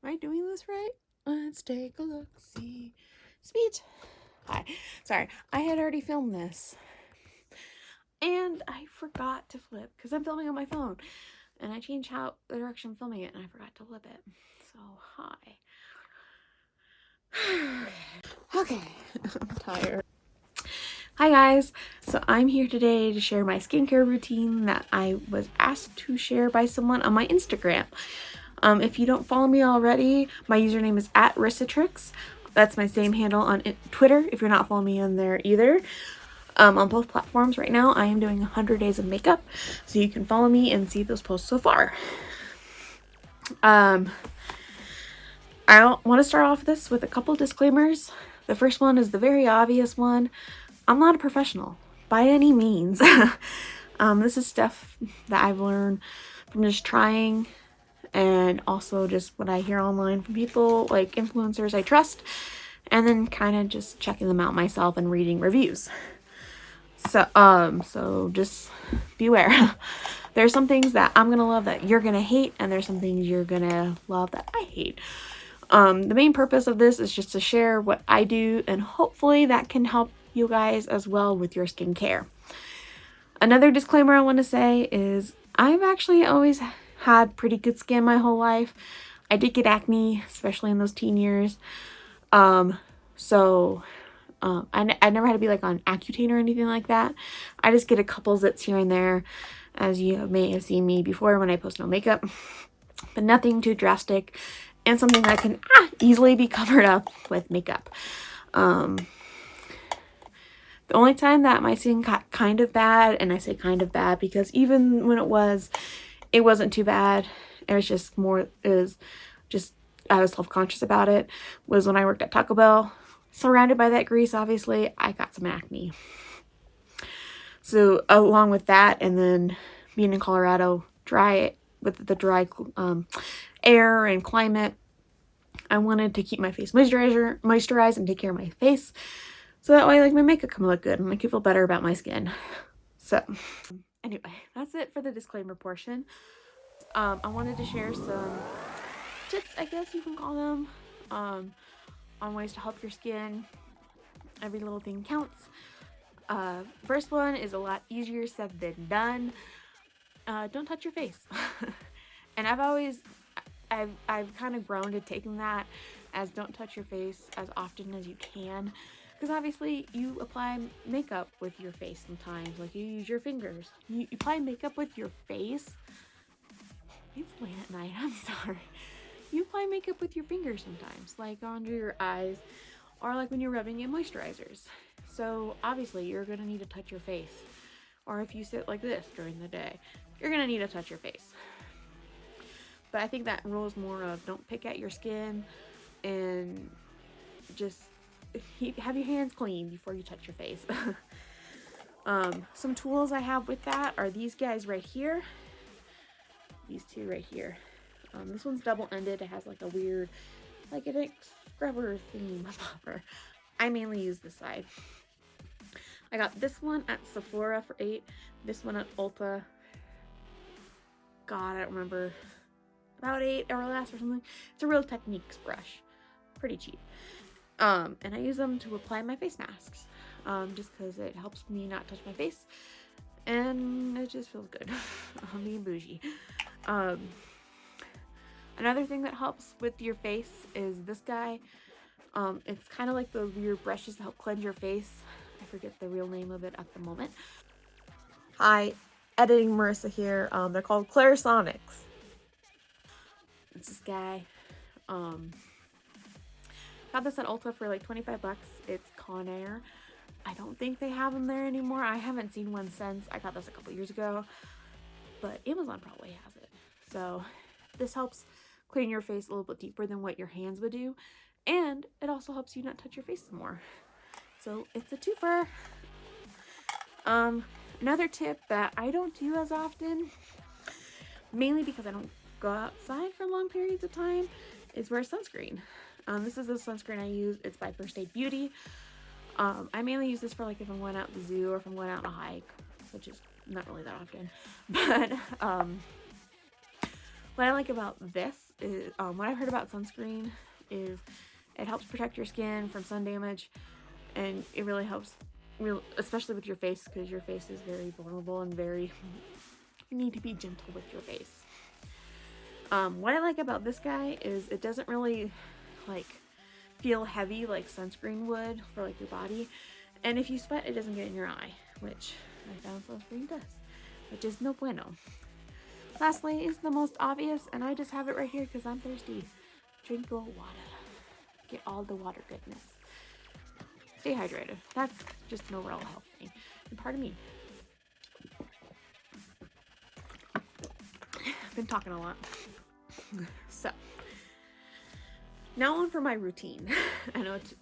Am I doing this right? Let's take a look. See. Sweet. Hi. Sorry. I had already filmed this. And I forgot to flip because I'm filming on my phone. And I changed how the direction I'm filming it and I forgot to flip it. So, hi. Okay. I'm tired. Hi guys. So I'm here today to share my skincare routine that I was asked to share by someone on my Instagram. If you don't follow me already, my username is @rissatrix. That's my same handle on Twitter if you're not following me on there either. On both platforms right now, I am doing 100 days of makeup, so you can follow me and see those posts so far. I want to start off this with a couple disclaimers. The first one is the very obvious one. I'm not a professional by any means. This is stuff that I've learned from just trying, and also just what I hear online from people like influencers I trust, and then kind of just checking them out myself and reading reviews. So just beware. There's some things that I'm gonna love that you're gonna hate, and there's some things you're gonna love that I hate. The main purpose of this is just to share what I do, and hopefully that can help you guys as well with your skincare. Another disclaimer I want to say is I've actually always had pretty good skin my whole life. I did get acne, especially in those teen years. I never had to be like on Accutane or anything like that. I just get a couple zits here and there, as you may have seen me before when I post no makeup, but nothing too drastic, and something that can easily be covered up with makeup. The only time that my skin got kind of bad, and I say kind of bad because even when it wasn't too bad. It was just I was self-conscious about it, was when I worked at Taco Bell. Surrounded by that grease, obviously, I got some acne. So along with that, and then being in Colorado, with the dry air and climate, I wanted to keep my face moisturized and take care of my face, so that way like my makeup can look good and make you feel better about my skin. So anyway, that's it for the disclaimer portion. I wanted to share some tips, I guess you can call them, on ways to help your skin. Every little thing counts. First one is a lot easier said than done. Don't touch your face. And I've kind of grown to taking that as don't touch your face as often as you can, because obviously you apply makeup with your face sometimes. Like, you use your fingers. You apply makeup with your face. It's late at night, I'm sorry. You apply makeup with your fingers sometimes, like under your eyes, or like when you're rubbing in moisturizers. So obviously you're gonna need to touch your face. Or if you sit like this during the day, you're gonna need to touch your face. But I think that rule is more of don't pick at your skin, and just have your hands clean before you touch your face. Some tools I have with that are these guys right here. These two right here. This one's double-ended. It has like a weird, like a scrubber thingy popper. I mainly use this side. I got this one at Sephora for $8. This one at Ulta, God, I don't remember, about $8 or less or something. It's a Real Techniques brush, pretty cheap. And I use them to apply my face masks, just because it helps me not touch my face, and it just feels good. I'm being bougie. Another thing that helps with your face is this guy. It's kind of like those weird brushes to help cleanse your face. I forget the real name of it at the moment. Hi, editing Marissa here. They're called Clarisonics. It's this guy. Got this at Ulta for like 25 bucks. It's Conair. I don't think they have them there anymore. I haven't seen one since. I got this a couple years ago, but Amazon probably has it. So this helps clean your face a little bit deeper than what your hands would do, and it also helps you not touch your face more. So it's a twofer. Another tip that I don't do as often, mainly because I don't go outside for long periods of time, is wear sunscreen. This is the sunscreen I use. It's by First Aid Beauty. I mainly use this for like if I'm going out to the zoo or if I'm going out on a hike, which is not really that often. But What I like about this is, what I've heard about sunscreen is it helps protect your skin from sun damage, and it really helps, especially with your face, because your face is very vulnerable and you need to be gentle with your face. What I like about this guy is it doesn't really like feel heavy like sunscreen would for like your body, and if you sweat, it doesn't get in your eye, which I found sunscreen does, which is no bueno. Lastly is the most obvious, and I just have it right here because I'm thirsty. Drink your water. Get all the water goodness. Stay hydrated. That's just an overall health thing. And pardon me. I've been talking a lot. So, now on for my routine. I know it's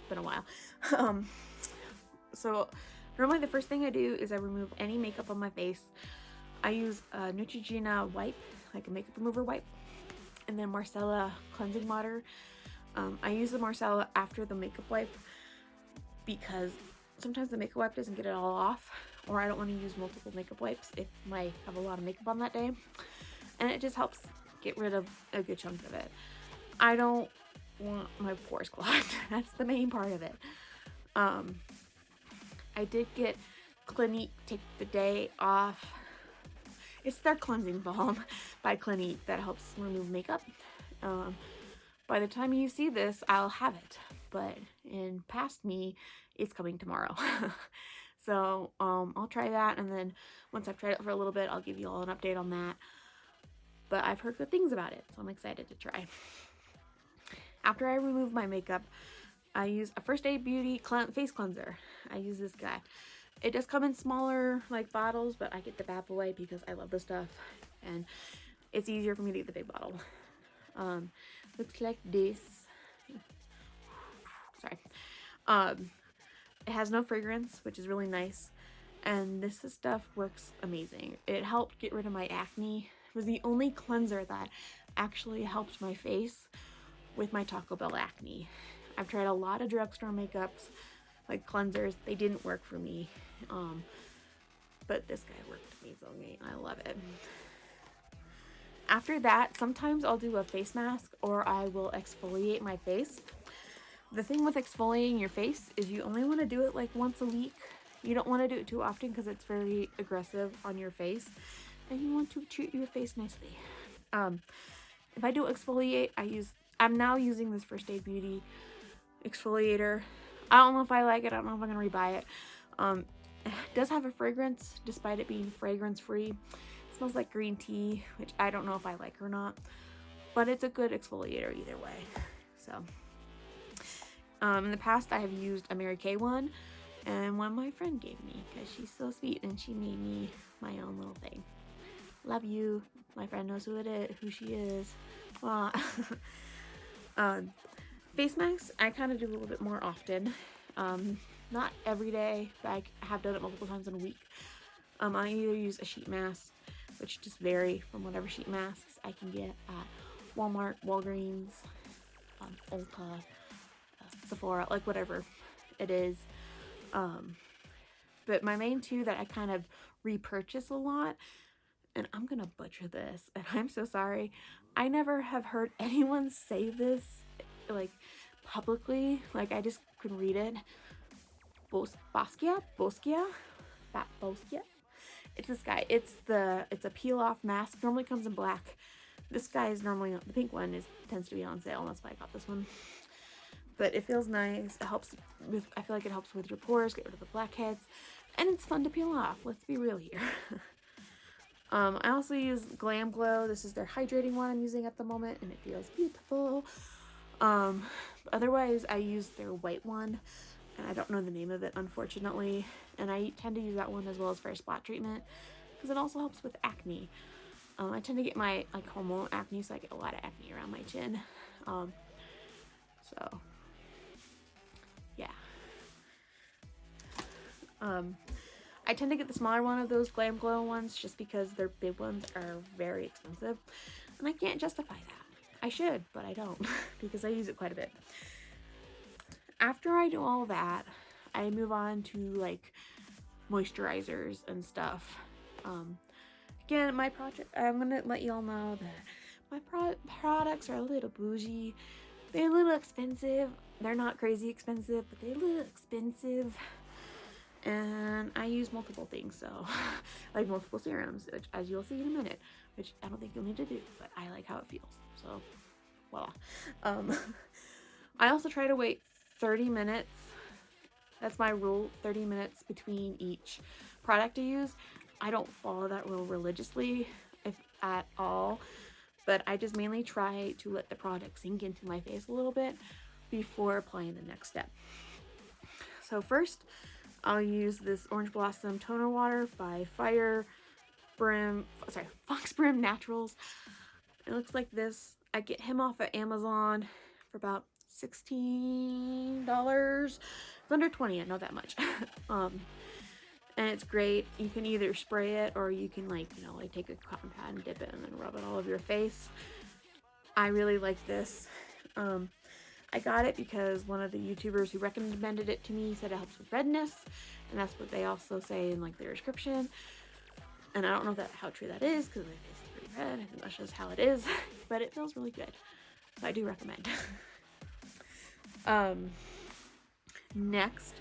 been a while. So, normally the first thing I do is I remove any makeup on my face. I use a Neutrogena wipe, like a makeup remover wipe, and then Marcella cleansing water. I use the Marcella after the makeup wipe because sometimes the makeup wipe doesn't get it all off, or I don't want to use multiple makeup wipes if I have a lot of makeup on that day, and it just helps get rid of a good chunk of it. I don't want my pores clogged. That's the main part of it. I did get Clinique Take the Day Off. It's their cleansing balm by Clinique that helps remove makeup. By the time you see this, I'll have it, but in past me, it's coming tomorrow. So I'll try that, and then once I've tried it for a little bit, I'll give you all an update on that. But I've heard good things about it, so I'm excited to try. After I remove my makeup, I use a First Aid Beauty face cleanser. I use this guy. It does come in smaller like bottles, but I get the bad boy because I love the stuff, and it's easier for me to get the big bottle. Looks like this. Sorry. It has no fragrance, which is really nice, and this stuff works amazing. It helped get rid of my acne. It was the only cleanser that actually helped my face with my Taco Bell acne. I've tried a lot of drugstore makeups, like cleansers. They didn't work for me, but this guy worked amazingly. I love it. After that, sometimes I'll do a face mask, or I will exfoliate my face. The thing with exfoliating your face is you only want to do it like once a week. You don't want to do it too often because it's very aggressive on your face, and you want to treat your face nicely. If I do exfoliate, I'm now using this First Aid Beauty exfoliator. I don't know if I like it. I don't know if I'm gonna rebuy it. It does have a fragrance, despite it being fragrance free. It smells like green tea, which I don't know if I like or not, but it's a good exfoliator either way. So in the past I have used a Mary Kay one, and one my friend gave me because she's so sweet and she made me my own little thing. Love you. My friend knows who she is. Face masks I kind of do a little bit more often. Not every day, but I have done it multiple times in a week. I either use a sheet mask, which just vary from whatever sheet masks I can get at Walmart, Walgreens, Ulta, Sephora, like whatever it is. But my main two that I kind of repurchase a lot, and I'm gonna butcher this, and I'm so sorry. I never have heard anyone say this like publicly. Like I just could read it. Boskia. It's this guy. It's a peel off mask. Normally comes in black. This guy is normally the pink one tends to be on sale, and that's why I got this one. But it feels nice. It helps with. I feel like it helps with your pores, get rid of the blackheads, and it's fun to peel off. Let's be real here. I also use Glam Glow. This is their hydrating one I'm using at the moment, and it feels beautiful. Otherwise, I use their white one, and I don't know the name of it, unfortunately. And I tend to use that one as well as for a spot treatment because it also helps with acne. I tend to get my hormonal acne, so I get a lot of acne around my chin. So yeah. I tend to get the smaller one of those Glam Glow ones just because their big ones are very expensive, and I can't justify that. I should, but I don't because I use it quite a bit. After I do all that, I move on to like moisturizers and stuff. Again, my project, I'm gonna let you all know that my products are a little bougie. They're a little expensive. They're not crazy expensive, but they're a little expensive. And I use multiple things, so like multiple serums, which, as you'll see in a minute, which I don't think you'll need to do, but I like how it feels. So, voila. I also try to wait 30 minutes. That's my rule, 30 minutes between each product I use. I don't follow that rule religiously, if at all, but I just mainly try to let the product sink into my face a little bit before applying the next step. So first, I'll use this Orange Blossom Toner Water by Fox Brim Naturals. It looks like this. I get him off of Amazon for about $16. It's under 20, I know that much. And it's great. You can either spray it or you can like take a cotton pad and dip it and then rub it all over your face. I really like this. I got it because one of the YouTubers who recommended it to me said it helps with redness, and that's what they also say in like their description. And I don't know how true that is because my face is pretty red. I think that's just how it is, but it feels really good, so I do recommend. Next,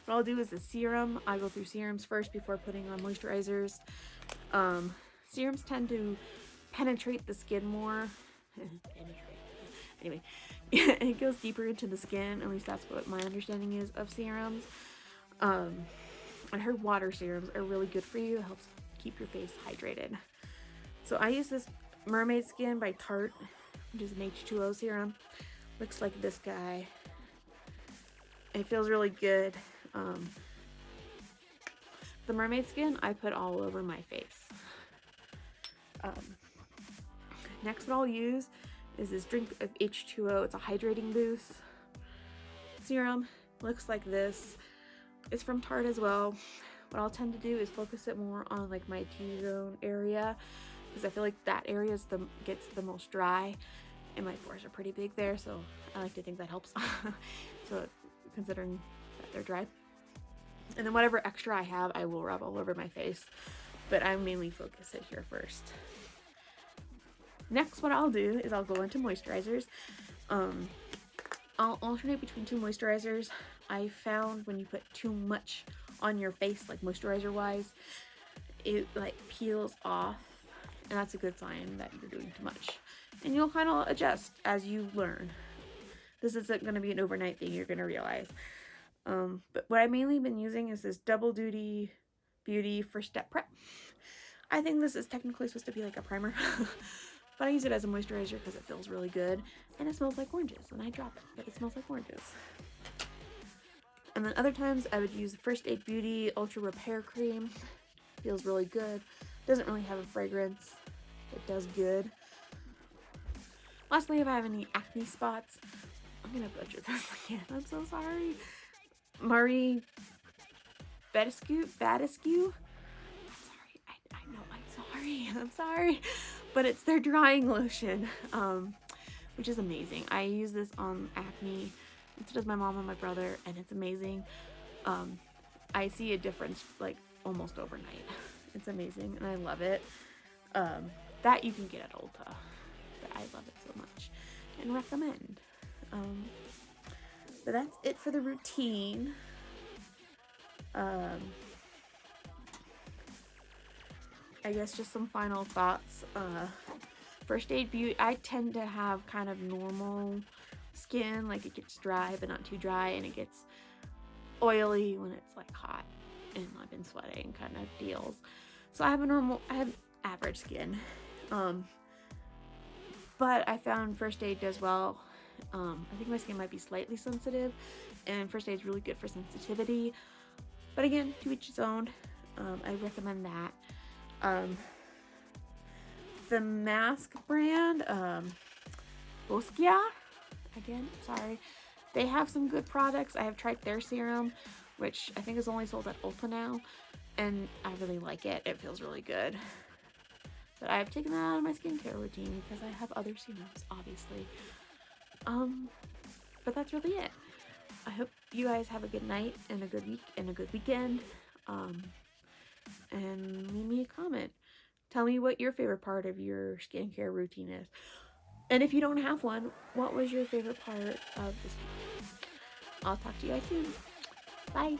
what I'll do is the serum. I go through serums first before putting on moisturizers. Serums tend to penetrate the skin more. Anyway, it goes deeper into the skin. At least that's what my understanding is of serums. I heard water serums are really good for you. It helps keep your face hydrated. So I use this Mermaid Skin by Tarte, which is an H2O serum. Looks like this guy. It feels really good. The Mermaid Skin I put all over my face. Next, what I'll use is this Drink of H2O. It's a hydrating boost serum. Looks like this. It's from Tarte as well. What I'll tend to do is focus it more on like my T-zone area, because I feel like that area gets the most dry, and my pores are pretty big there, so I like to think that helps. So considering that they're dry. And then whatever extra I have, I will rub all over my face, but I mainly focus it here first. Next, what I'll do is I'll go into moisturizers. I'll alternate between two moisturizers. I found when you put too much on your face, like moisturizer wise, it like peels off, and that's a good sign that you're doing too much. And you'll kind of adjust as you learn. This isn't going to be an overnight thing, you're going to realize. But what I've mainly been using is this Double Duty Beauty First Step Prep. I think this is technically supposed to be like a primer. But I use it as a moisturizer because it feels really good. And it smells like oranges. And I drop it, but it smells like oranges. And then other times I would use the First Aid Beauty Ultra Repair Cream. Feels really good. Doesn't really have a fragrance. It does good. Lastly, if I have any acne spots, I'm going to butcher this again. I'm so sorry. Marie Badescu? I'm sorry. I know. I'm sorry. I'm sorry. But it's their drying lotion, which is amazing. I use this on acne, and so does my mom and my brother, and it's amazing. I see a difference like almost overnight. It's amazing, and I love it. That you can get at Ulta, but I love it so much and recommend. But that's it for the routine. I guess just some final thoughts. First Aid Beauty, I tend to have kind of normal skin, like it gets dry but not too dry, and it gets oily when it's like hot and I've been sweating kind of deals. So I have average skin. But I found First Aid does well. I think my skin might be slightly sensitive, and First Aid is really good for sensitivity. But again, to each his own. I recommend that. The mask brand, Boskia, again, sorry, they have some good products. I have tried their serum, which I think is only sold at Ulta now, and I really like it. It feels really good. But I've taken that out of my skincare routine because I have other serums, obviously. But that's really it. I hope you guys have a good night and a good week and a good weekend. And leave me a comment. Tell me what your favorite part of your skincare routine is. And if you don't have one, what was your favorite part of this week? I'll talk to you guys soon. Bye.